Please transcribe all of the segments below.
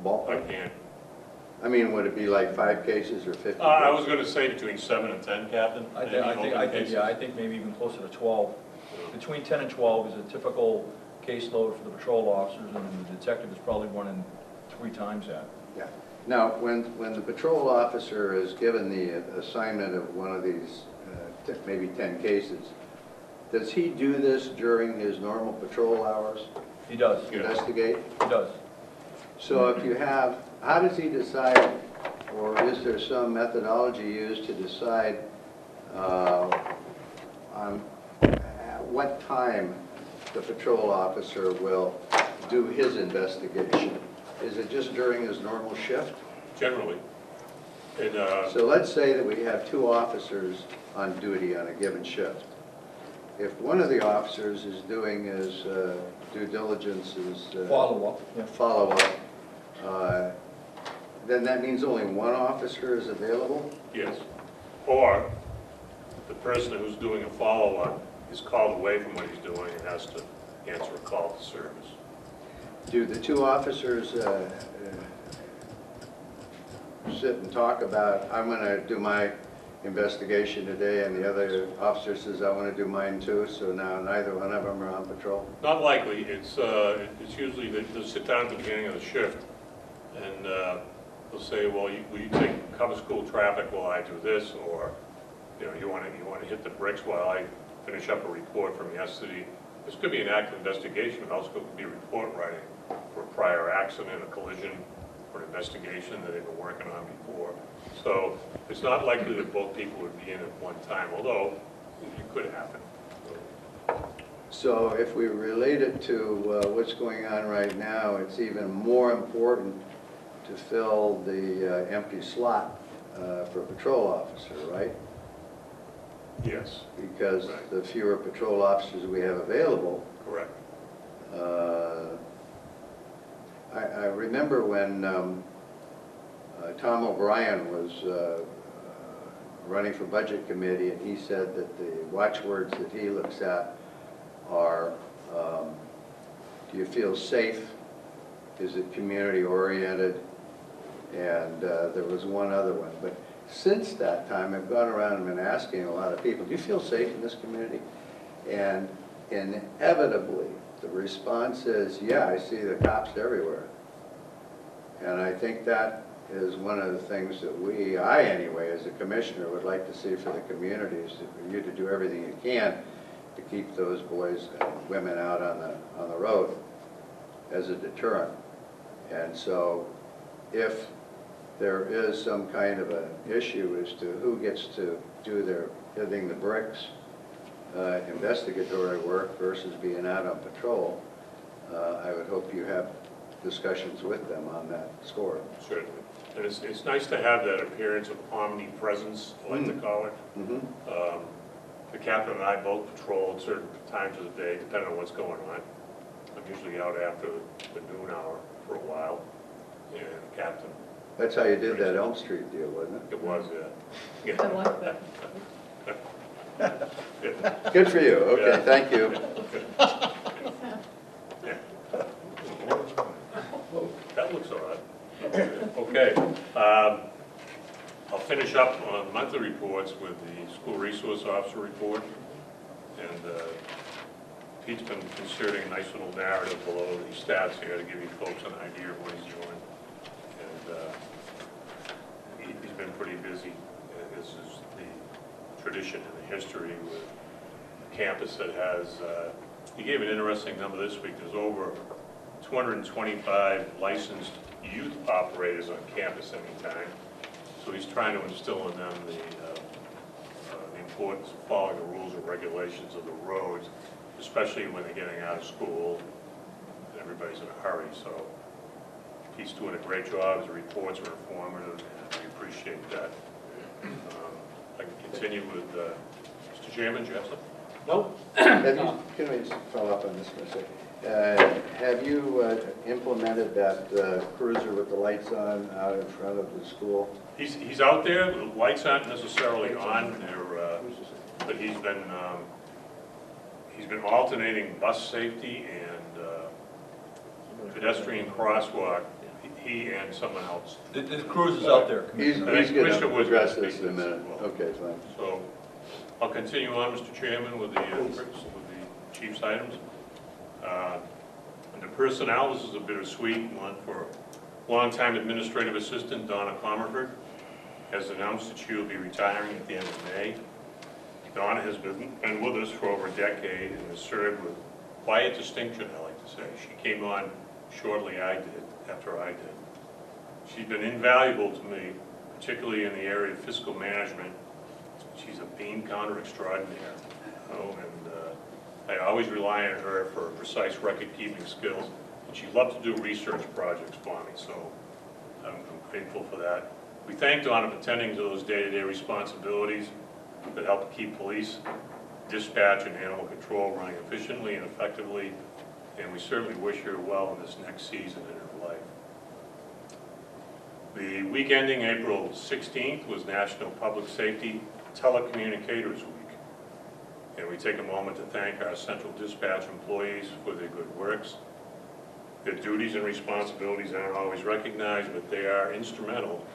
ballpark? I can't. I mean, would it be like 5 cases or 50? I was going to say between 7 and 10, Captain. I Maybe think, yeah, I think maybe even closer to 12. Between 10 and 12 is a typical caseload for the patrol officers, and the detective is probably running 3 times that. Yeah. Now, when the patrol officer is given the assignment of one of these, maybe 10 cases, does he do this during his normal patrol hours? He does. Yeah. Investigate? He does. So if you have, how does he decide, or is there some methodology used to decide on at what time the patrol officer will do his investigation? Is it just during his normal shift? Generally. And, So let's say that we have 2 officers on duty on a given shift. If one of the officers is doing his due diligence, his Follow-up. Yeah. follow-up, then that means only one officer is available? yes. Or the person who's doing a follow-up is called away from what he's doing and has to answer a call to service. Do the 2 officers sit and talk about, I'm going to do my investigation today, and the other officer says, I want to do mine too, so now neither one of them are on patrol? Not likely. It's usually they'll sit down at the beginning of the shift and they'll say, well, will you take cover school traffic while I do this, or you want to hit the bricks while I finish up a report from yesterday. This could be an active investigation. It also could be report writing for a prior accident, a collision, or an investigation that they've been working on before. So it's not likely that both people would be in at one time, although it could happen. So if we relate it to what's going on right now, it's even more important to fill the empty slot for patrol officer, right? Yes. Because Right. the fewer patrol officers we have available. Correct. I remember when Tom O'Brien was running for Budget Committee, and he said that the watchwords that he looks at are, do you feel safe? Is it community oriented? And there was one other one. But since that time, I've gone around and been asking a lot of people, do you feel safe in this community? And inevitably, the response is, yeah, I see the cops everywhere. And I think that is one of the things that I anyway, as a commissioner, would like to see for the communities, for you to do everything you can to keep those boys and women out on the road as a deterrent. And so if there is some kind of an issue as to who gets to do their hitting the bricks investigatory work versus being out on patrol, I would hope you have discussions with them on that score. Certainly. And it's nice to have that appearance of omnipresence, I like to call it. Mm-hmm. The captain and I both patrol at certain times of the day, depending on what's going on. I'm usually out after the noon hour for a while, and the captain. That's how you did that Elm Street deal, wasn't it? It was, yeah. I like that. Yeah. Good for you. Okay, Yeah. thank you. Yeah. That looks all right. Okay. I'll finish up on monthly reports with the school resource officer report. And Pete's been inserting a nice little narrative below the stats here to give you folks an idea of what he's doing. And he's been pretty busy. This is the tradition and the history with a campus that has, he gave an interesting number this week. There's over 225 licensed youth operators on campus anytime. So he's trying to instill in them the importance of following the rules and regulations of the roads, especially when they're getting out of school and everybody's in a hurry. So he's doing a great job. His reports are informative, and we appreciate that. I can continue with Mr. Chairman, do you have something? Nope. Can we just follow up on this for a second? Have you implemented that cruiser with the lights on out in front of the school? He's out there. The lights aren't necessarily on. But he's been alternating bus safety and pedestrian crosswalk. he and someone else. The cruise is out there, He's Commissioner. going Commissioner to Wood's address gonna this speak in a to this minute. as well. Okay, fine. So I'll continue on, Mr. Chairman, with the chief's items. Under personnel, this is a bittersweet one for longtime administrative assistant Donna Comerford has announced that she will be retiring at the end of May. Donna has been with us for over a decade and has served with quiet distinction, I like to say. She came on shortly after I did. She's been invaluable to me, particularly in the area of fiscal management. She's a bean counter extraordinaire, and I always rely on her for precise record-keeping skills. And she loved to do research projects for me, so I'm grateful for that. We thank Donna for tending to those day-to-day responsibilities that help keep police, dispatch, and animal control running efficiently and effectively, and we certainly wish her well in this next season in her life. The week ending April 16th was National Public Safety Telecommunicators Week, and we take a moment to thank our central dispatch employees for their good works. Their duties and responsibilities aren't always recognized, but they are instrumental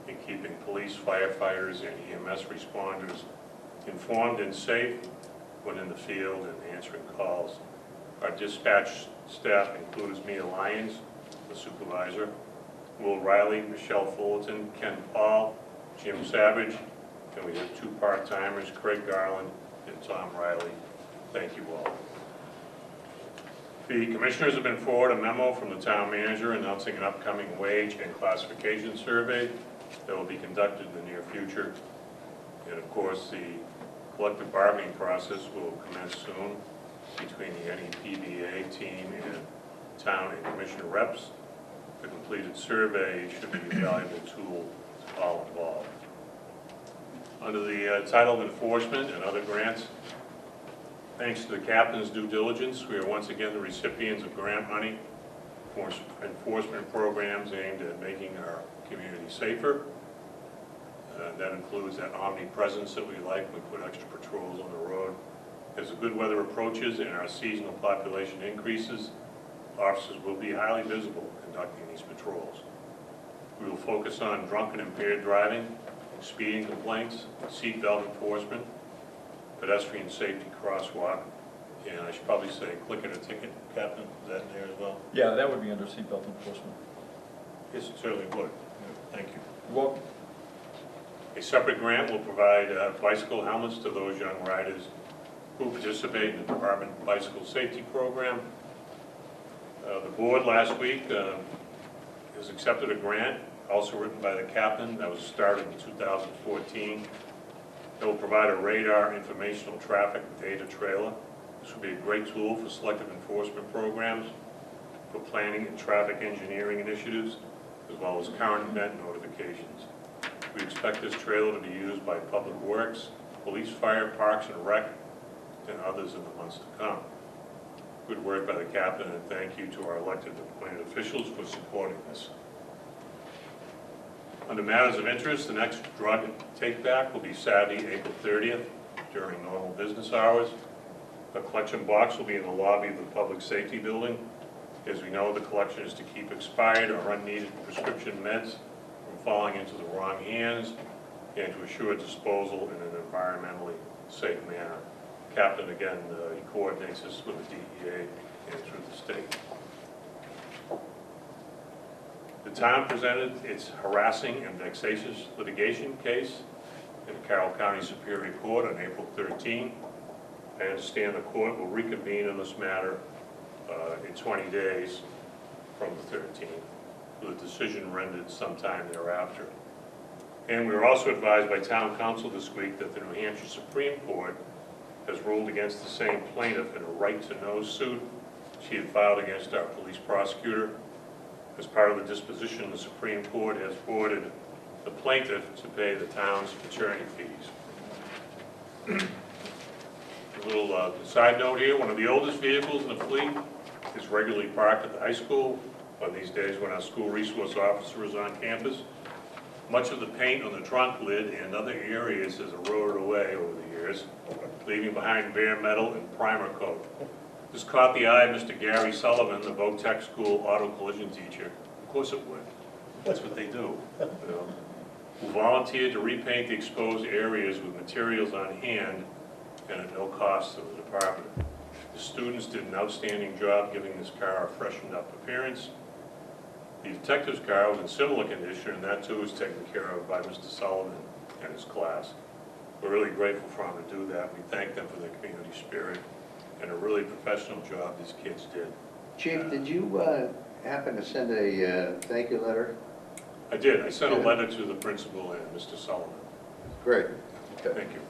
in keeping police, firefighters, and EMS responders informed and safe when in the field and answering calls. Our dispatch staff includes Mia Lyons, the supervisor, Will Riley, Michelle Fullerton, Ken Paul, Jim Savage, and we have 2 part-timers, Craig Garland and Tom Riley. Thank you all. The commissioners have been forwarded a memo from the town manager announcing an upcoming wage and classification survey that will be conducted in the near future. And of course, the collective bargaining process will commence soon between the NEPBA team and town and commissioner reps. The completed survey should be a valuable tool to all involved. Under the title of enforcement and other grants, thanks to the captain's due diligence, we are once again the recipients of grant money for enforcement programs aimed at making our community safer. That includes that omnipresence that we like. We put extra patrols on the road. As the good weather approaches and our seasonal population increases, officers will be highly visible conducting these patrols. We will focus on drunk and impaired driving, speeding complaints, seatbelt enforcement, pedestrian safety crosswalk, and I should probably say clicking a ticket, Captain, is that in there as well? Yeah, that would be under seatbelt enforcement. Yes, it certainly would. Thank you. You're welcome. A separate grant will provide bicycle helmets to those young riders who participate in the Department Bicycle Safety Program. The board last week has accepted a grant, also written by the captain, that was started in 2014. It will provide a radar informational traffic data trailer. This will be a great tool for selective enforcement programs, for planning and traffic engineering initiatives, as well as current event notifications. We expect this trailer to be used by Public Works, Police, Fire, Parks and Rec, and others in the months to come. Good work by the captain, and thank you to our elected and appointed officials for supporting this. Under matters of interest, the next drug take-back will be Saturday, April 30th, during normal business hours. A collection box will be in the lobby of the Public Safety Building. As we know, the collection is to keep expired or unneeded prescription meds from falling into the wrong hands and to assure disposal in an environmentally safe manner. Captain, again, he coordinates this with the DEA and through the state. The town presented its harassing and vexatious litigation case in the Carroll County Superior Court on April 13. I understand the court will reconvene on this matter in 20 days from the 13th, with a decision rendered sometime thereafter. And we were also advised by town council this week that the New Hampshire Supreme Court has ruled against the same plaintiff in a right-to-know suit she had filed against our police prosecutor. As part of the disposition, the Supreme Court has ordered the plaintiff to pay the town's attorney fees. A little side note here, one of the oldest vehicles in the fleet is regularly parked at the high school on these days when our school resource officer is on campus. Much of the paint on the trunk lid and other areas has eroded away over the years, leaving behind bare metal and primer coat. This caught the eye of Mr. Gary Sullivan, the Voc Tech School auto collision teacher, course it would. That's what they do, you know. Who volunteered to repaint the exposed areas with materials on hand and at no cost to the department. The students did an outstanding job giving this car a freshened up appearance. The detective's car was in similar condition, and that too was taken care of by Mr. Sullivan and his class. We're really grateful for him to do that. We thank them for their community spirit and a really professional job these kids did. Chief, did you happen to send a thank you letter? I did. I sent a letter to the principal and Mr. Sullivan. Great. Okay. Thank you.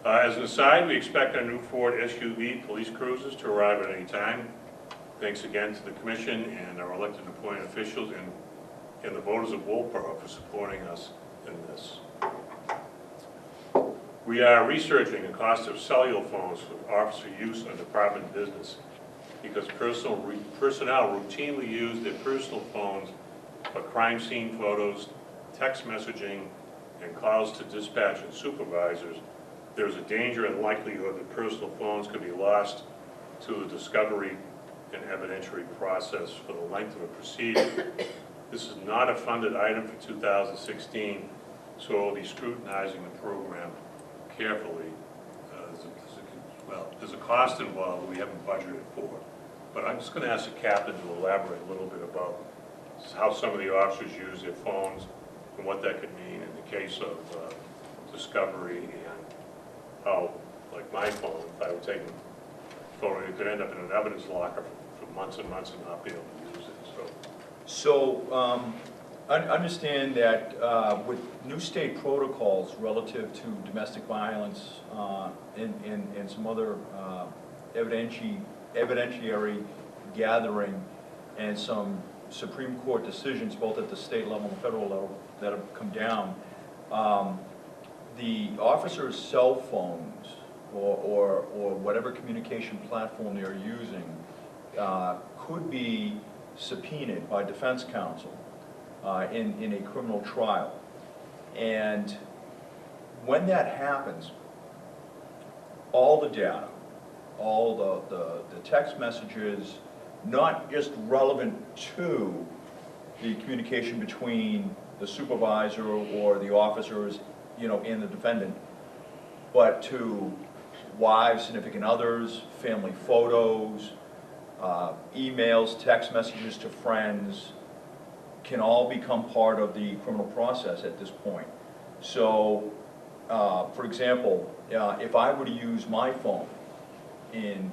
As an aside, we expect our new Ford SUV police cruisers to arrive at any time. Thanks again to the commission and our elected and appointed officials and the voters of Wolfeboro for supporting us in this. We are researching the cost of cellular phones for officer use on department business because personnel routinely use their personal phones for crime scene photos, text messaging, and calls to dispatch and supervisors. There's a danger and likelihood that personal phones could be lost to the discovery and evidentiary process for the length of a proceeding. This is not a funded item for 2016, so we'll be scrutinizing the program carefully. There's a cost involved we haven't budgeted for. But I'm just going to ask the captain to elaborate a little bit about how some of the officers use their phones and what that could mean in the case of discovery, and how, like my phone, if I were taking a photo, it could end up in an evidence locker for months and months and not be able to use it. So understand that with new state protocols relative to domestic violence and some other evidentiary gathering and some Supreme Court decisions both at the state level and federal level that have come down, the officers' cell phones or whatever communication platform they're using could be subpoenaed by defense counsel in a criminal trial. And when that happens, all the data, all the text messages, not just relevant to the communication between the supervisor or the officers, and the defendant, but to wives, significant others, family photos, emails, text messages to friends, can all become part of the criminal process at this point. So, for example, if I were to use my phone in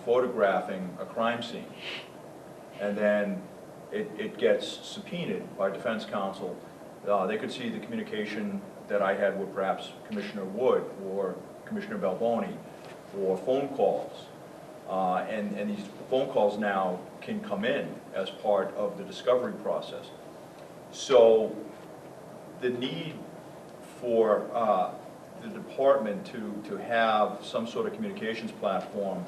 photographing a crime scene, and then it gets subpoenaed by defense counsel, they could see the communication that I had with perhaps Commissioner Wood or Commissioner Balboni, or phone calls. And these phone calls now can come in as part of the discovery process. So the need for the department to have some sort of communications platform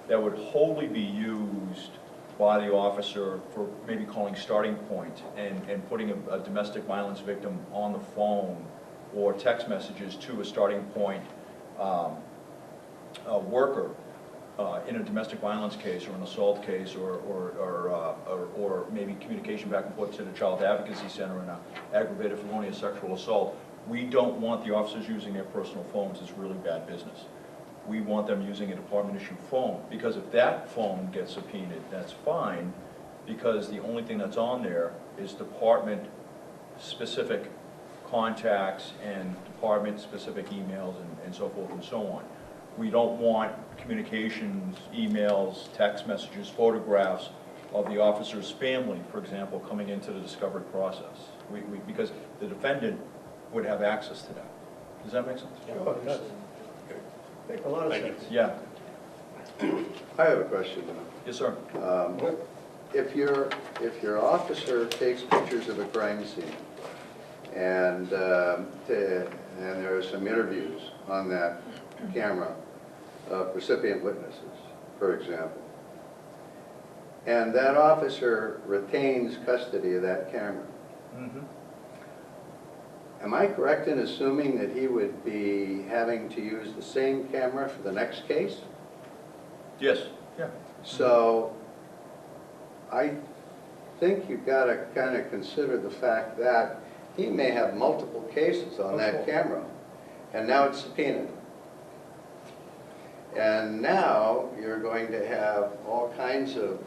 that would wholly be used by the officer for maybe calling starting point and putting a domestic violence victim on the phone, or text messages to a starting point worker in a domestic violence case or an assault case, or maybe communication back and forth to the Child Advocacy Center in an aggravated felonious sexual assault. We don't want the officers using their personal phones. It's really bad business. We want them using a department-issued phone, because if that phone gets subpoenaed, that's fine, because the only thing that's on there is department-specific contacts and department-specific emails and so forth and so on. We don't want communications, emails, text messages, photographs of the officer's family, for example, coming into the discovery process. Because the defendant would have access to that. Does that make sense? Sure, it does. Make a lot of sense. Yeah. I have a question now. Yes, sir. If your officer takes pictures of a crime scene and there are some interviews on that camera of recipient witnesses, for example, and that officer retains custody of that camera, am I correct in assuming that he would be having to use the same camera for the next case? Yes. Yeah. So I think you've got to kind of consider the fact that he may have multiple cases on that camera, and now it's subpoenaed. And now you're going to have all kinds of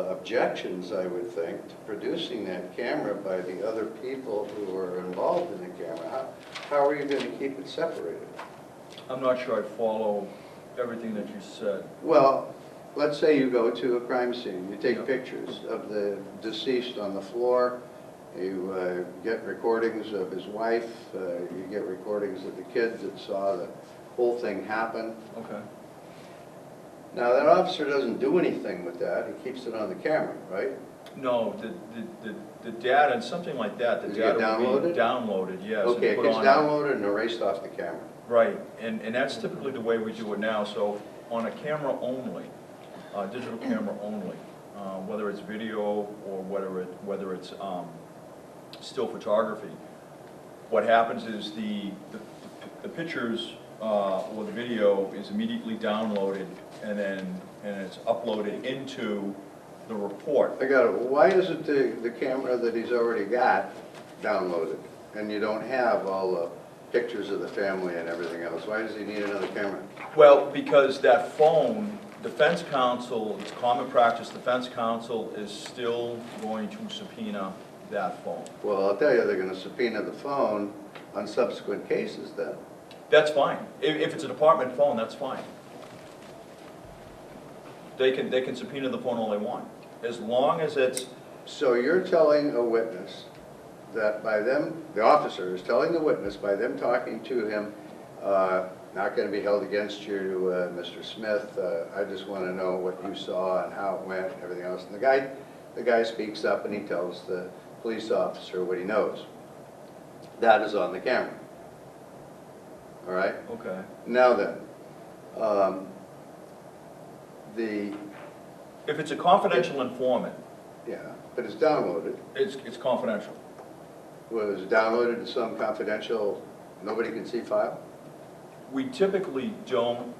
objections, I would think, to producing that camera by the other people who are involved in the camera. How are you going to keep it separated? I'm not sure I follow everything that you said. Well, let's say you go to a crime scene, you take Yeah. pictures of the deceased on the floor, you get recordings of his wife, you get recordings of the kids that saw the whole thing happen. Okay. Now, that officer doesn't do anything with that, he keeps it on the camera, right? No, the data, and something like that, the Does it data get will be downloaded, yes. and Okay, it put gets on- downloaded and erased off the camera. Right, and that's typically the way we do it now, so on a camera only, digital camera only, whether it's video or whether it's still photography, what happens is the pictures or the video is immediately downloaded and it's uploaded into the report. I got it. Why isn't the camera that he's already got downloaded? And you don't have all the pictures of the family and everything else? Why does he need another camera? Well, because that phone, defense counsel, it's common practice, defense counsel is still going to subpoena that phone. Well, I'll tell you, they're gonna subpoena the phone on subsequent cases then. That's fine. If it's a department phone, that's fine. They can subpoena the phone all they want, as long as it's, So you're telling a witness that by them, the officer is telling the witness, by them talking to him, not gonna be held against you, Mr. Smith, I just wanna know what you saw and how it went and everything else. And the guy speaks up and he tells the police officer what he knows. That is on the camera. All right? okay. Now then, If it's a confidential informant, yeah, but it's downloaded. it's confidential. Was it downloaded to some confidential, nobody can see file? We typically don't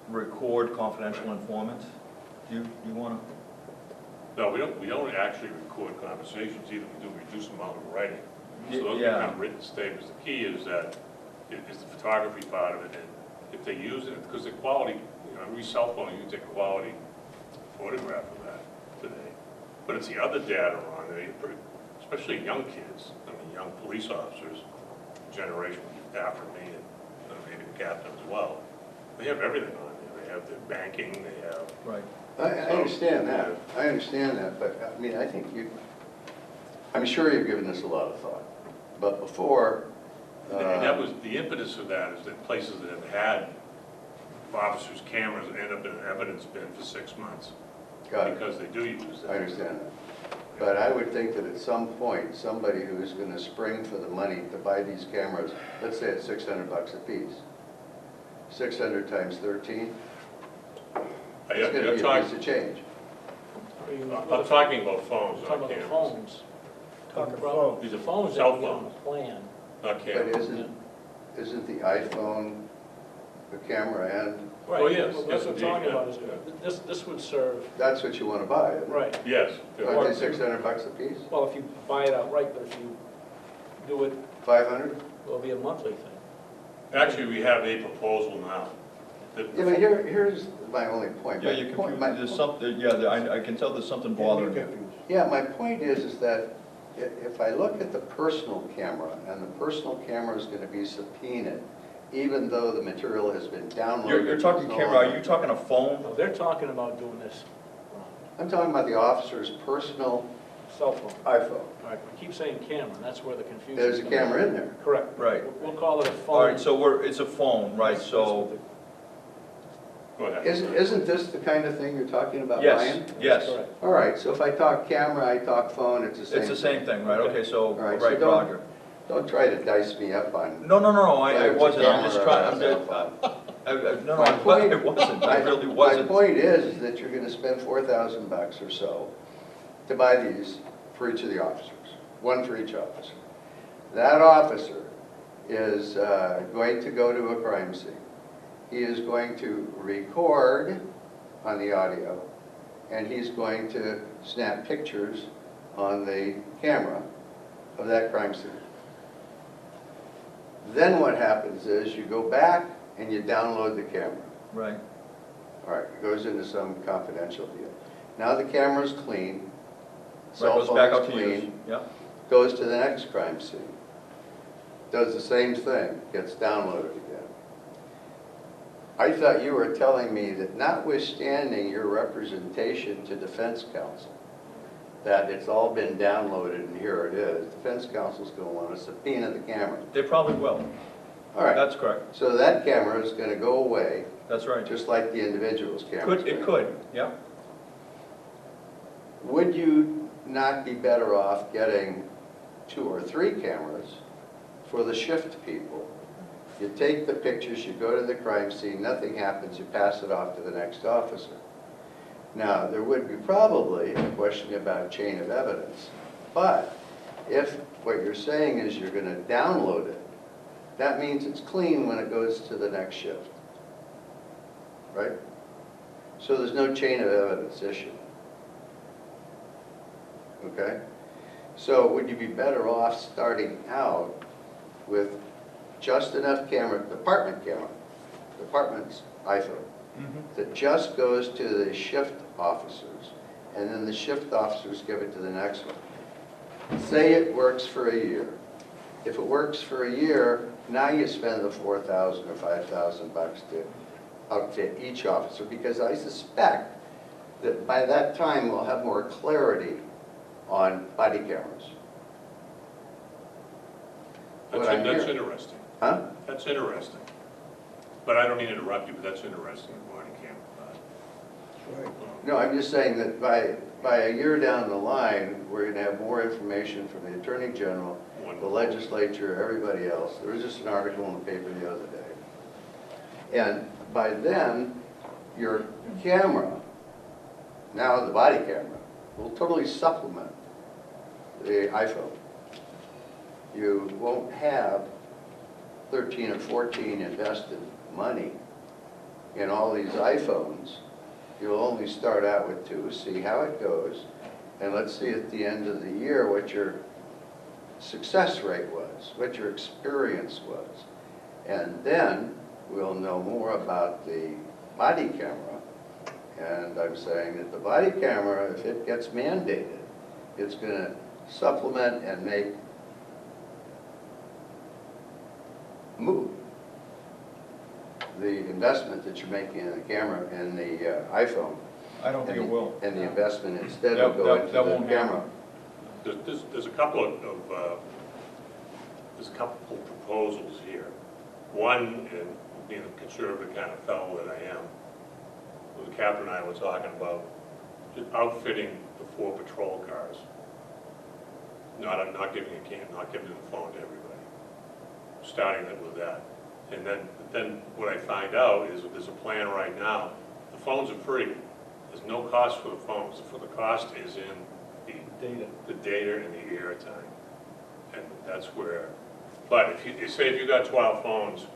record confidential informants. Do you want to? No, we don't actually record conversations either, we do reduce them out of writing. So those Yeah. become written statements. The key is that, is the photography part of it, and if they use it, because the quality, every cell phone, you can take a quality photograph of that today. But it's the other data on there, especially young kids, I mean, young police officers, generation after me, and maybe the captain as well, they have everything on there. They have their banking, they have. Right. I understand that, but I mean, I think I'm sure you've given this a lot of thought. But before, And that was, the impetus of that is that places that have had officers' cameras end up in an evidence bin for 6 months. got it. Because they do use that. I understand that. But I would think that at some point, somebody who's gonna spring for the money to buy these cameras, let's say it's $600 a piece. 600 times 13, it's gonna be a piece of change. I'm talking about phones, Talking not about the cameras. phones. Talking Well, phone. These are phones that Cell we get on phones. the plan. Not But cameras. isn't the iPhone a camera and, Right. Oh, yes, Well, yes, that's what I'm indeed, talking yeah, about, is this would serve, that's what you wanna buy, isn't it? right. Yes. Aren't they $600 a piece? Well, if you buy it outright, but if you do it, 500? it'll be a monthly thing. Actually, we have a proposal now. Yeah, but here's my only point. Yeah, My you're point- confused. my- There's something, yeah, I can tell there's something bothering you. Yeah, my point is that if I look at the personal camera, and the personal camera is gonna be subpoenaed, even though the material has been downloaded. You're talking it's no camera, are longer- you talking a phone? No, they're talking about doing this I'm talking about the officer's personal cell phone. iPhone. All right, we keep saying camera, and that's where the confusion There's is. a gonna camera be. in there. Correct. Right. We'll call it a phone. All right, so it's a phone, right, That's so, what the- Go ahead. Isn't this the kind of thing you're talking about, yes, Ryan? yes. Correct. All right, so if I talk camera, I talk phone, it's the same. It's the same thing, right, okay, so, All right, so right, don't- Roger. Don't try to dice me up on. No, I whether it's a wasn't, I'm just camera or trying, a cell phone. no, My point- I wasn't, I really My wasn't. point is that you're gonna spend $4,000 or so to buy these for each of the officers, one for each officer. That officer is going to go to a crime scene. He is going to record on the audio. and he's going to snap pictures on the camera of that crime scene. Then what happens is you go back and you download the camera. Right. All right, it goes into some confidential deal. Now the camera's clean, Right, cell goes back phone's out to use. clean, Yeah. goes to the next crime scene. Does the same thing, gets downloaded again. I thought you were telling me that notwithstanding your representation to defense counsel, that it's all been downloaded and here it is, defense counsel's gonna want to subpoena the camera. They probably will. All right, That's correct. so that camera is gonna go away, That's right. just like the individual's camera. It could, yeah. Would you not be better off getting 2 or 3 cameras for the shift people? You take the pictures, you go to the crime scene, nothing happens, you pass it off to the next officer. Now, there would be probably a question about chain of evidence, but if what you're saying is you're going to download it, that means it's clean when it goes to the next shift, right? So there's no chain of evidence issue. Okay? So would you be better off starting out with just enough department's iPhone, that just goes to the shift officers, and then the shift officers give it to the next one? Say it works for a year. If it works for a year, now you spend the $4,000 or $5,000 to outfit each officer, because I suspect that by that time we'll have more clarity on body cameras. What I'm That's hearing- interesting. Huh? That's interesting. But I don't mean to interrupt you, but that's interesting, body camera. Right. No, I'm just saying that by a year down the line, we're going to have more information from the Attorney General, the legislature, everybody else. There was just an article in the paper the other day. And by then, your camera, now the body camera, will totally supplement the iPhone. You won't have 13 or 14 invested money in all these iPhones. You'll only start out with 2, see how it goes, and let's see at the end of the year what your success rate was, what your experience was. And then we'll know more about the body camera. And I'm saying that the body camera, if it gets mandated, it's going to supplement and make move the investment that you're making in the camera and the iPhone. I don't think it will. And the investment instead That- will go that- into that the won't camera. There's a couple of proposals here. One, and being the conservative kind of fellow that I am, the captain and I were talking about just outfitting the 4 patrol cars. Not giving the phone to everybody. Starting it with that. And then what I find out is that there's a plan right now. The phones are free. There's no cost for the phones. For the cost is in the data and the airtime. And that's where, but if you got 12 phones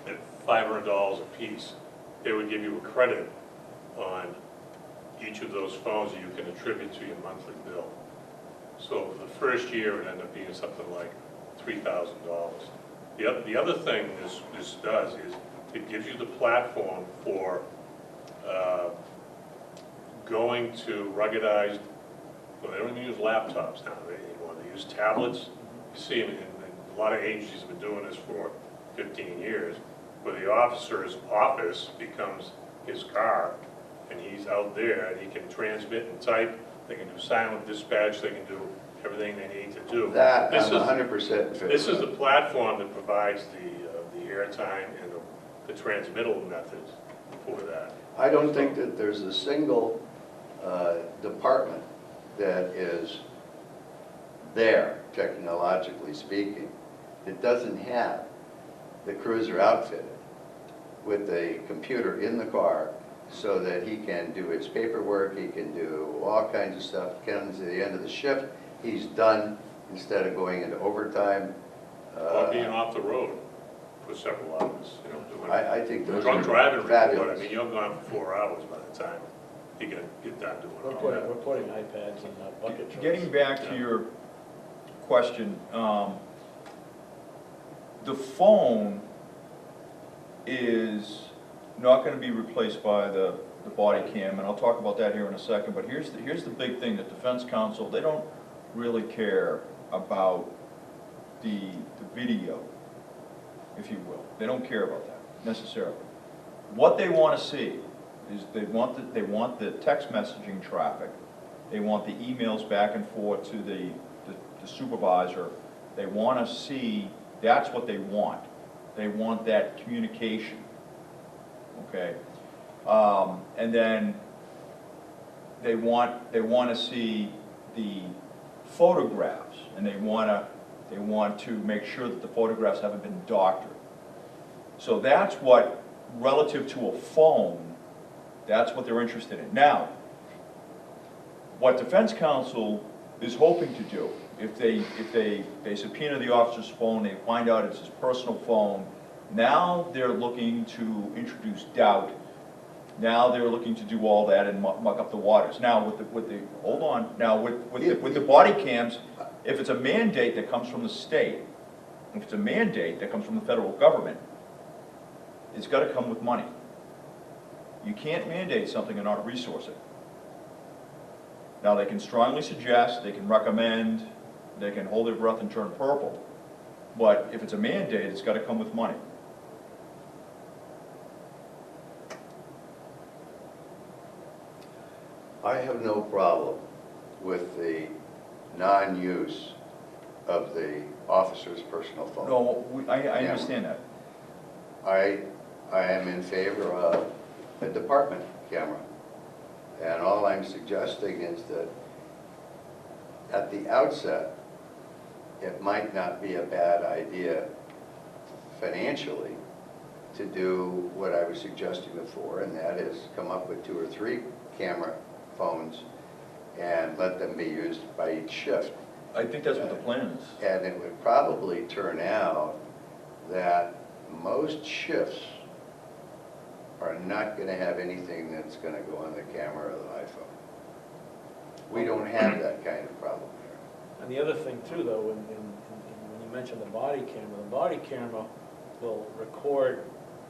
at $500 a piece, they would give you a credit on each of those phones that you can attribute to your monthly bill. So for the first year, it would end up being something like $3,000. The other thing this does is it gives you the platform for going to ruggedized, well, they don't even use laptops now anymore, they use tablets. You see them, a lot of agencies have been doing this for 15 years, where the officer's office becomes his car, and he's out there, and he can transmit and type, they can do silent dispatch, they can do everything they need to do. That This I'm is- 100% in favor This is the of. platform that provides the airtime and the transmittal methods for that. I don't think that there's a single department that is there, technologically speaking, that doesn't have the cruiser outfitted with a computer in the car so that he can do his paperwork, he can do all kinds of stuff. Comes to the end of the shift, he's done, instead of going into overtime. Or being off the road for several hours, doing I think those drunk are driving report. I fabulous. mean, you're gone for 4 hours by the time he got, get done doing We're all putting, that. we're putting iPads in bucket trucks. Getting back to Yeah. your question, the phone is not gonna be replaced by the body cam, and I'll talk about that here in a second, but here's the big thing, that Defense Council, they don't really care about the video, if you will. They don't care about that necessarily. What they wanna see is they want the text messaging traffic, they want the emails back and forth to the supervisor, they wanna see, that's what they want. They want that communication, okay? And then they want to see the photographs, and they want to make sure that the photographs haven't been doctored. So that's what, relative to a phone, that's what they're interested in. Now, what Defense Council is hoping to do, if they subpoena the officer's phone, they find out it's his personal phone, now they're looking to introduce doubt. Now they're looking to do all that and muck up the waters. Now with the body cams, if it's a mandate that comes from the state, if it's a mandate that comes from the federal government, it's got to come with money. You can't mandate something and not resource it. Now they can strongly suggest, they can recommend, they can hold their breath and turn purple, but if it's a mandate, it's got to come with money. I have no problem with the non-use of the officer's personal phone. No, I Yeah. understand that. I am in favor of a department camera. And all I'm suggesting is that at the outset, it might not be a bad idea financially to do what I was suggesting before, and that is come up with 2 or 3 camera phones and let them be used by each shift. I think that's what the plan is. And it would probably turn out that most shifts are not going to have anything that's going to go on the camera or the iPhone. We don't have that kind of problem here. And the other thing too, though, when you mentioned the body camera will record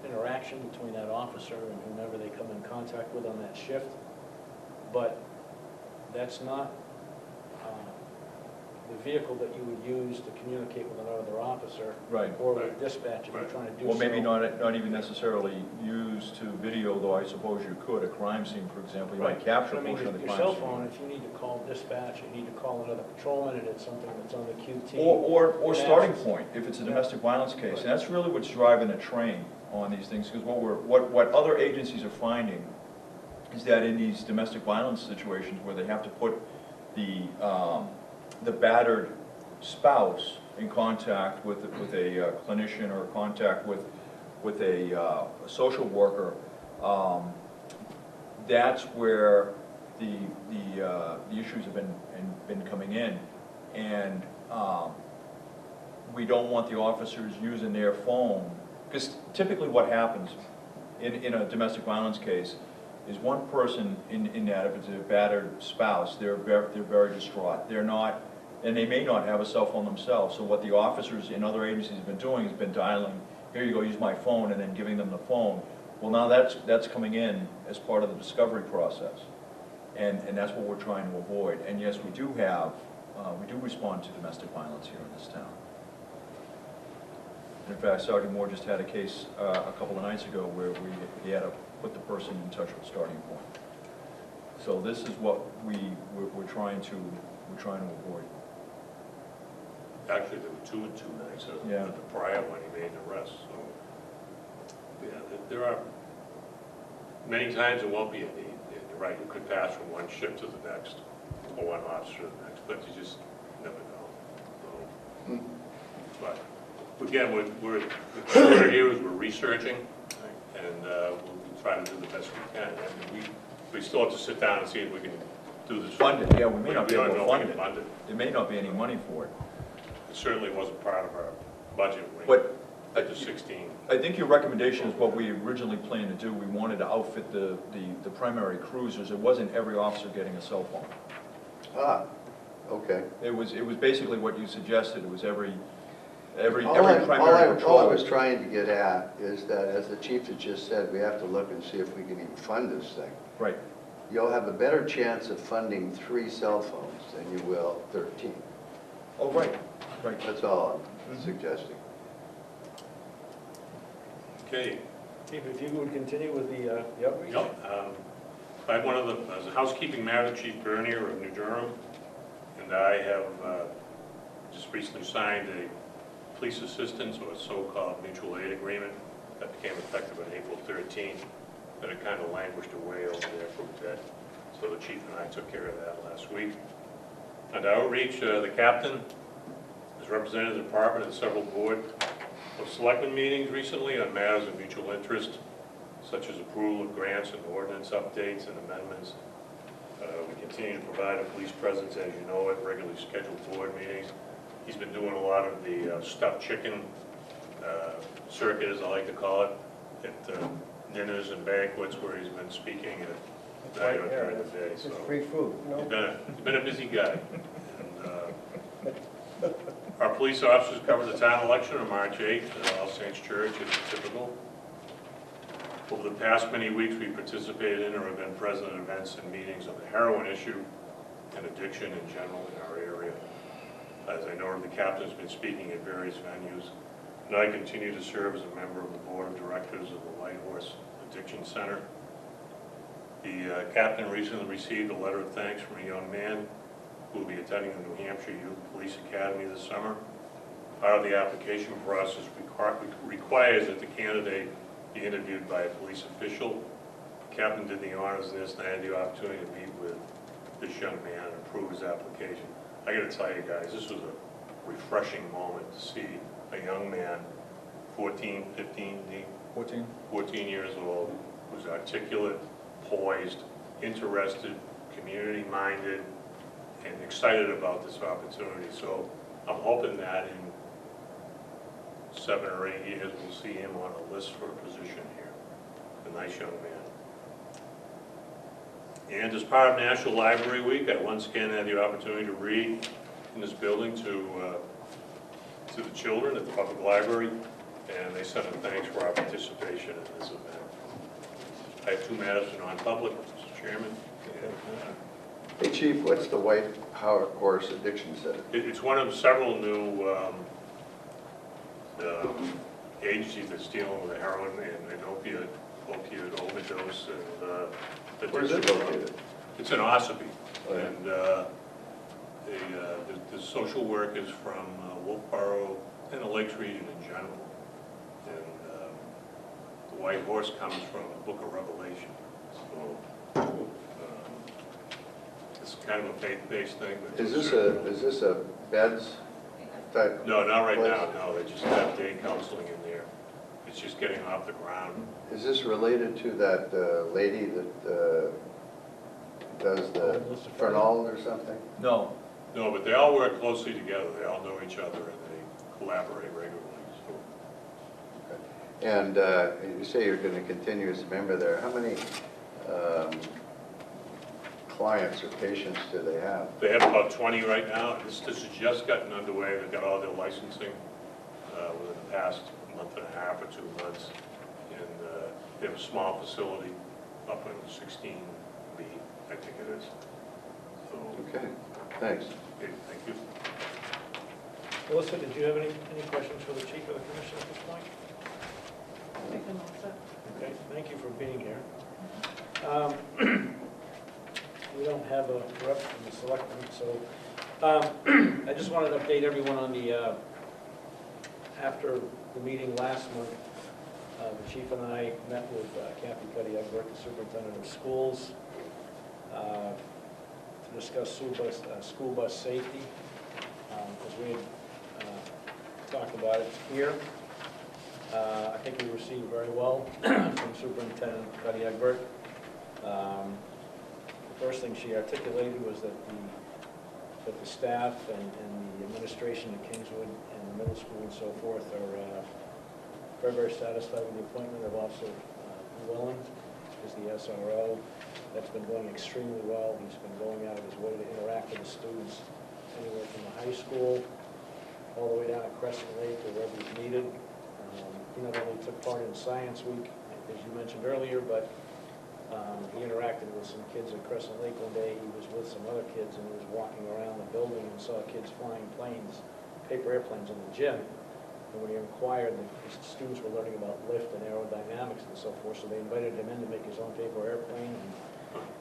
interaction between that officer and whomever they come in contact with on that shift, but that's not the vehicle that you would use to communicate with another officer. Right. Or with dispatch if you're trying to do so. Well, maybe not even necessarily used to video, though I suppose you could. A crime scene, for example, you might Right. capture I a mean, portion of the your crime cell scene. phone, if you need to call dispatch, you need to call another patrolman, and it's something that's on the QT. Or starting Access. point, if it's a domestic violence case. And that's really what's driving the train on these things, because what other agencies are finding is that in these domestic violence situations where they have to put the battered spouse in contact with a clinician or contact with a social worker, that's where the issues have been coming in, and we don't want the officers using their phone, because typically what happens in a domestic violence case is one person in that, if it's a battered spouse, they're very distraught. They're not, and they may not have a cell phone themselves. So what the officers in other agencies have been doing has been dialing, here you go, use my phone, and then giving them the phone. Well, now that's coming in as part of the discovery process, and that's what we're trying to avoid. And yes, we do respond to domestic violence here in this town. In fact, Sergeant Moore just had a case a couple of nights ago where he had to put the person in touch with Starting Point. So this is what we're trying to avoid. Actually, there were 2 and 2 nights, Yeah. but the prior one, he made an arrest, so, yeah, there are, many times it won't be a need. You're right, you could pass from one shift to the next, or one officer to the next, but you just never know. So, but, again, the core here is we're researching, and we'll try to do the best we can. I mean, we still have to sit down and see if we can do this. Fund it, yeah, we may not be don't able to know if we fund can it. fund it. There may not be any money for it. It certainly wasn't part of our budget. But At the 16. I think your recommendation is what we originally planned to do. We wanted to outfit the primary cruisers. It wasn't every officer getting a cell phone. Ah, okay. It was basically what you suggested. It was every primary All I patrol. was trying to get at is that, as the chief has just said, we have to look and see if we can even fund this thing. Right. You'll have a better chance of funding 3 cell phones than you will 13. Oh, right, right. That's all I'm suggesting. Okay. Chief, if you would continue with the outreach? Yep. I have one of the, as a housekeeping matter, Chief Bernier of New Durham, and I have just recently signed a police assistance, or a so-called mutual aid agreement that became effective on April 13th, that it kind of languished away over there for a bit. So the chief and I took care of that last week. And outreach, the captain has represented the department at several board of selectmen meetings recently on matters of mutual interest, such as approval of grants and ordinance updates and amendments. We continue to provide a police presence, as you know, at regularly scheduled board meetings. He's been doing a lot of the stuffed chicken circuit, as I like to call it, at dinners and banquets where he's been speaking at night or during the day. It's So free food, no? he's been a busy guy. And, our police officers covered the town election on March 8th at All Saints Church, as typical. Over the past many weeks, we participated in or have been present at events and meetings on the heroin issue and addiction in general in our area. As I know, the captain's been speaking at various venues, and I continue to serve as a member of the board of directors of the White Horse Addiction Center. The captain recently received a letter of thanks from a young man who will be attending the New Hampshire Youth Police Academy this summer. Part of the application process requires that the candidate be interviewed by a police official. The captain did the honors of this, and I had the opportunity to meet with this young man and approve his application. I got to tell you guys, this was a refreshing moment to see a young man, 14 years old, who's articulate, poised, interested, community-minded, and excited about this opportunity. So I'm hoping that in 7 or 8 years, we'll see him on a list for a position here. A nice young man. And as part of National Library Week, I once again had the opportunity to read in this building to the children at the public library, and they sent a thanks for our participation in this event. I have 2 matters for non-public, Mr. Chairman. Hey, Chief, what's the White Horse Addiction Center? It's one of several new agencies that's dealing with heroin and opiate overdose and Where's it located? It's in Ossipee. Oh, yeah. And the social work is from Wolfeboro and the Lakes region in general. And the White Horse comes from the Book of Revelation. So it's kind of a faith-based thing. But Is this a beds type? No, not right place? now, no. They just have day counseling in there. It's just getting off the ground. Is this related to that lady that does the Fernald or something? No. No, but they all work closely together. They all know each other and they collaborate regularly. So. And you say you're going to continue as a member there. How many clients or patients do they have? They have about 20 right now. This has just gotten underway. They've got all their licensing within the past month and a half or 2 months. And they have a small facility up in 16B, I think it is. So, Okay, thanks. okay, thank you. Melissa, did you have any questions for the chief or the commission at this point? Okay, thank you for being here. We don't have a rep from the selectmen, so I just wanted to update everyone on the, after the meeting last month, the chief and I met with Kathy Cuddy-Egbert, the superintendent of schools, to discuss school bus safety, as we had talked about it here. I think we received very well from Superintendent Cuddy-Egbert. The first thing she articulated was that the staff and the administration at Kingswood and the middle school and so forth are very, very satisfied with the appointment of Officer Llewellyn as the SRO. That's been going extremely well. He's been going out of his way to interact with the students anywhere from the high school all the way down at Crescent Lake or wherever he's needed. He not only took part in Science Week, as you mentioned earlier, but he interacted with some kids at Crescent Lake one day. He was with some other kids and he was walking around the building and saw kids flying planes, paper airplanes in the gym. And when he inquired, the students were learning about lift and aerodynamics and so forth, so they invited him in to make his own paper airplane. And,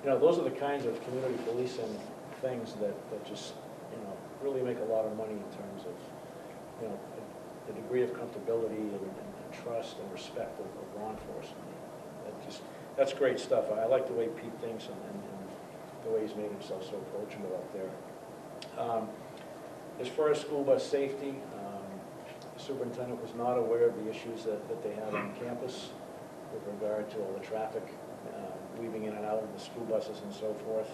you know, those are the kinds of community policing things that just, you know, really make a lot of money in terms of, you know, the degree of comfortability and trust and respect of law enforcement. That's great stuff. I like the way Pete thinks and the way he's made himself so approachable up there. As far as school bus safety, the superintendent was not aware of the issues that they have on campus with regard to all the traffic weaving in and out of the school buses and so forth.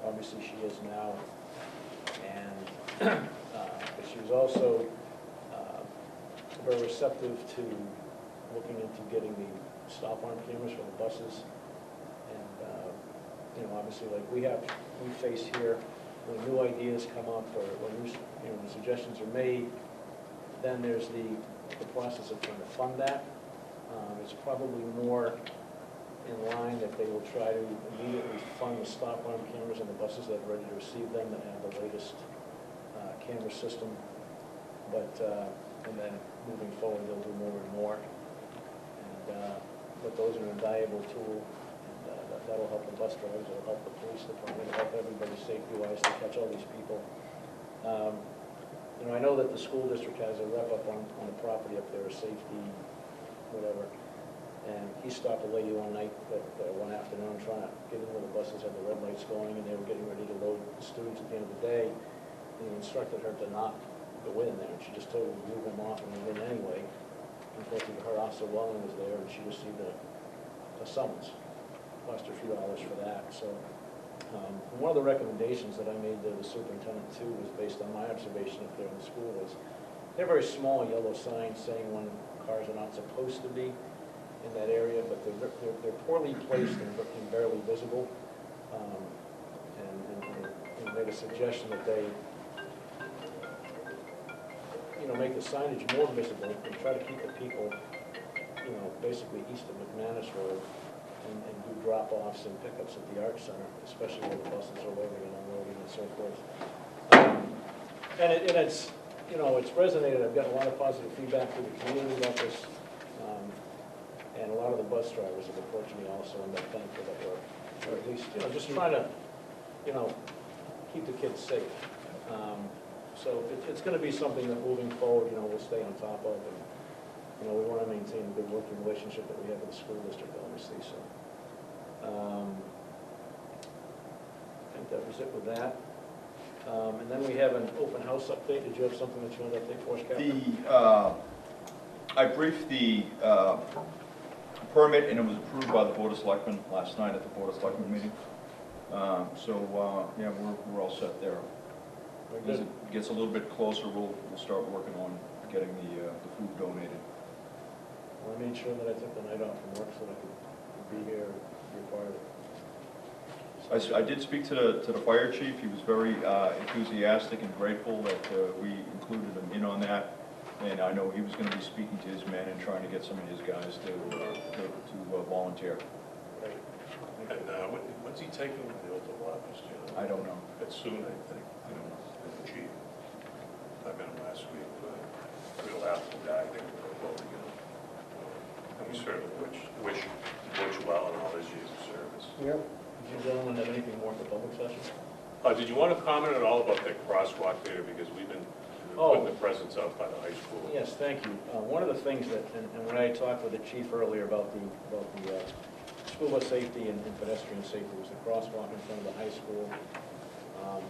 Obviously she is now, and but she was also very receptive to looking into getting the stop arm cameras for the buses. And you know, obviously, like we face here, when new ideas come up or new, you know, suggestions are made, then there's the process of trying to fund that. It's probably more in line that they will try to immediately fund the stop arm cameras on the buses that are ready to receive them, that have the latest camera system. But and then moving forward, they'll do more and more. And but those are an invaluable tool, and that'll help the bus drivers, it'll help the police department, it'll help everybody safety-wise to catch all these people. You know, I know that the school district has a rep up on the property up there, a safety, whatever, and he stopped a lady one night, one afternoon, trying to get in where the buses had the red lights going, and they were getting ready to load the students at the end of the day, and he instructed her to not go in there, and she just told him to move him off and went in anyway. Unfortunately, her Officer Llewellyn was there, and she received a summons. Cost her a few dollars for that. So one of the recommendations that I made to the superintendent too was based on my observation up there in the school was they're very small yellow signs saying when cars are not supposed to be in that area, but they're poorly placed and barely visible. And made a suggestion that they, you know, make the signage more visible and try to keep the people, you know, basically east of McManus Road and do drop-offs and pickups at the Art Center, especially where the buses are loading and unloading and so forth. And it's, you know, it's resonated. I've gotten a lot of positive feedback from the community about this. And a lot of the bus drivers have approached me also, and they're thankful that we're, or at least, you know, just trying to, you know, keep the kids safe. So it's going to be something that moving forward, you know, we'll stay on top of, and you know, we want to maintain a good working relationship that we have with the school district, obviously. So I think that was it with that. And then we have an open house update. Did you have something that you wanted to update for us, Captain? I briefed the permit, and it was approved by the Board of Selectmen last night at the Board of Selectmen meeting. Yeah, we're all set there. As it gets a little bit closer, we'll start working on getting the food donated. Well, I made sure that I took the night off from work so that I could be here and be part of it. I did speak to the fire chief. He was very enthusiastic and grateful that we included him in on that. And I know he was going to be speaking to his men and trying to get some of his guys to volunteer. Great. And when's he taking the oath of office? Do you know? I don't know. It's soon, I think. I don't know. The chief. I met him last week. Real apple guy. They were both together. And we certainly wish well in all his years of service. Yep. Did you gentlemen have anything more for public session? Did you want to comment at all about that crosswalk there? Because we've been putting the presents out by the high school. Yes, thank you. One of the things that, and when I talked with the chief earlier about the school bus safety and pedestrian safety, was the crosswalk in front of the high school.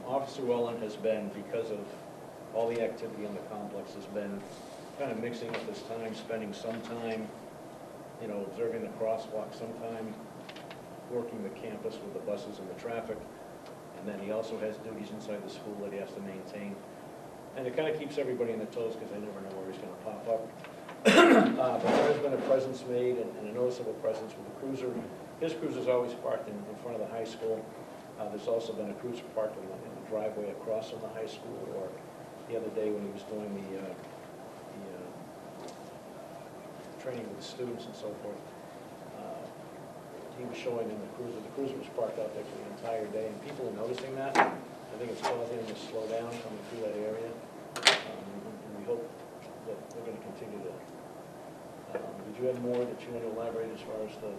Officer Llewellyn has been, because of all the activity on the complex, has been kind of mixing up his time, spending some time, you know, observing the crosswalk, some time working the campus with the buses and the traffic, and then he also has duties inside the school that he has to maintain. And it kind of keeps everybody on their toes because they never know where he's going to pop up. But there has been a presence made and a noticeable presence with the cruiser. His cruiser's always parked in front of the high school. There's also been a cruiser parked in the driveway across from the high school, or the other day when he was doing the training with the students and so forth. He was showing in the cruiser. The cruiser was parked out there for the entire day, and people are noticing that. I think it's causing them to slow down coming through that area. And we hope that we're going to continue to. Did you have more that you want to elaborate as far as the?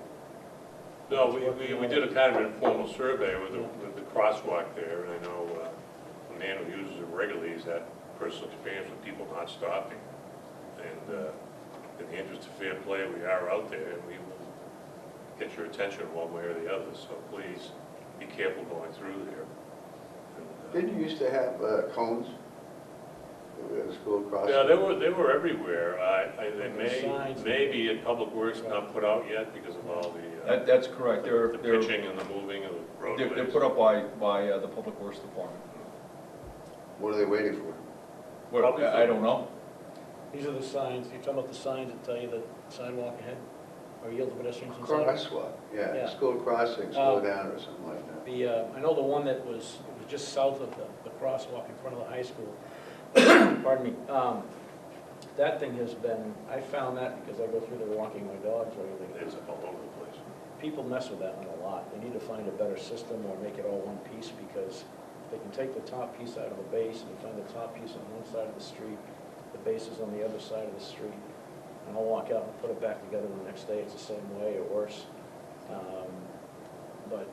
No, we did a kind of informal survey with the crosswalk there, and I know a man who uses it regularly has had personal experience with people not stopping. And in the interest of fair play, we are out there, and we will get your attention one way or the other, so please be careful going through there. And, Didn't you used to have cones at the school crossing? yeah, they were everywhere. Signs. Maybe at Public Works not put out yet because of all the That's correct. the pitching and the moving of the roadways. They're put up by the Public Works Department. What are they waiting for? Well, Probably I don't know. These are the signs. You're talking about the signs that tell you the sidewalk ahead, or yield to pedestrians and sidewalks. Crosswalk, yeah, Yeah. school crossing, slow down or something like that. I know the one that was just south of the crosswalk in front of the high school. Pardon me. That thing has been, I found that because I go through there walking my dogs or anything. It's all over the place. People mess with that one a lot. They need to find a better system or make it all one piece, because they can take the top piece out of the base and find the top piece on one side of the street, the base is on the other side of the street, and I'll walk out and put it back together the next day, it's the same way or worse. But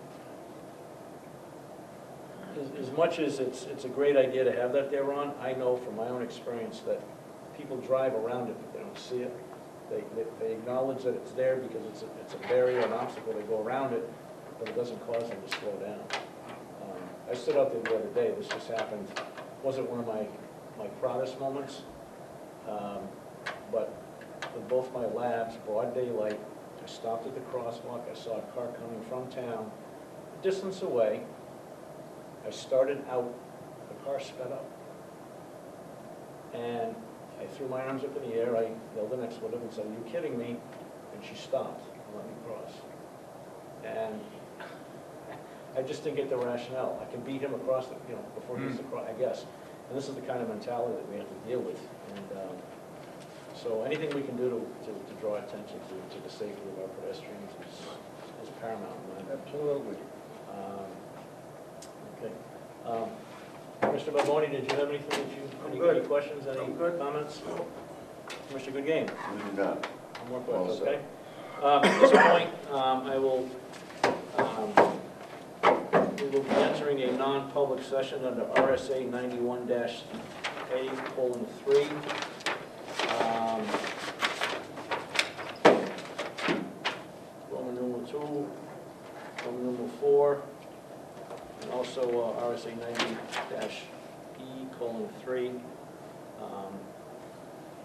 as much as it's a great idea to have that there, Ron, I know from my own experience that people drive around it, but they don't see it. They acknowledge that it's there because it's a barrier, an obstacle, they go around it, but it doesn't cause them to slow down. I stood out there the other day, this just happened, wasn't one of my proudest moments, but with both my labs, broad daylight, I stopped at the crosswalk, I saw a car coming from town, a distance away. I started out, the car sped up, and I threw my arms up in the air, I yelled an expletive and said, "Are you kidding me?" And she stopped and let me cross. And I just didn't get the rationale. I can beat him across, before he gets across, I guess. And this is the kind of mentality that we have to deal with. And so anything we can do to draw attention to the safety of our pedestrians is paramount in my mind. Absolutely. Okay. Mr. Baboni, did you have anything any questions, any comments? Mr. Goodgame? No. One more question, Well said. okay? At this point, we will be entering a non-public session under RSA 91-A:3. Roman numeral 2, Roman numeral 4, and also RSA 90-E:3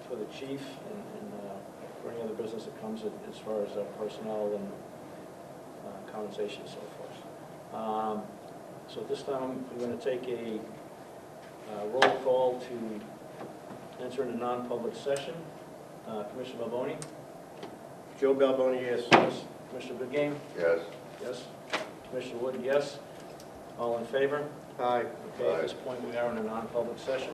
for the chief and for any other business that comes as far as personnel and compensation and so forth. So at this time, we're going to take a roll call to enter into non-public session. Commissioner Balboni? Joe Balboni, yes. Yes. Commissioner Goodgame? Yes. Yes. Commissioner Wood, yes. All in favor? Aye. Okay, at this point, we are in a non-public session.